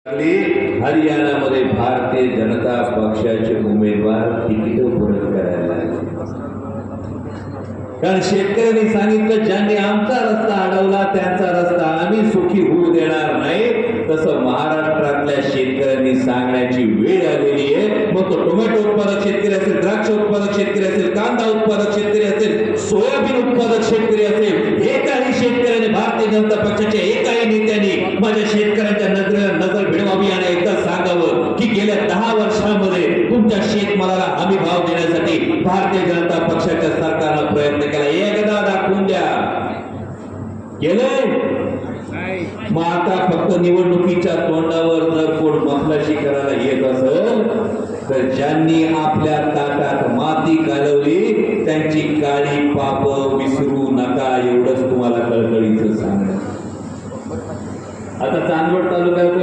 हरियाणामध्ये भारतीय जनता पक्षाचे उमेदवार तिकीट परत करायला लागले. कारण शेतकऱ्यांनी सांगितलं ज्यांनी आमचा रस्ता अडवला त्यांचा रस्ता आम्ही सुखी होऊ देणार नाही. तसं महाराष्ट्रातल्या शेतकऱ्यांनी सांगण्याची वेळ आलेली आहे. मग तो टोमॅटो उत्पादक शेतकरी असेल, द्राक्ष उत्पादक शेतकरी असेल, कांदा उत्पादक शेतकरी असेल, सोयाबीन उत्पादक शेतकरी असेल, एकाही शेतकऱ्याने भारतीय जनता पक्षाच्या एकाही नेत्याने माझ्या शेतकऱ्यांच्या नजर भिडवावी आणि एकदा सांगावं की गेल्या 10 वर्षांमध्ये तुमच्या शेतमालाला हमी भाव देण्यासाठी भारतीय जनता पक्षाच्या सरकारनं प्रयत्न केला. एकदा दाखवून द्या. केलंय. मग आता फक्त निवडणुकीच्या तोंडावर जर कोण मखलाशी करायला येत असेल तर ज्यांनी आपल्या ताटात माती घालवली त्यांची काळी पाप विसरू नका. एवढंच तुम्हाला कळकळीचं सांगणं. आता चांदवड तालुक्यात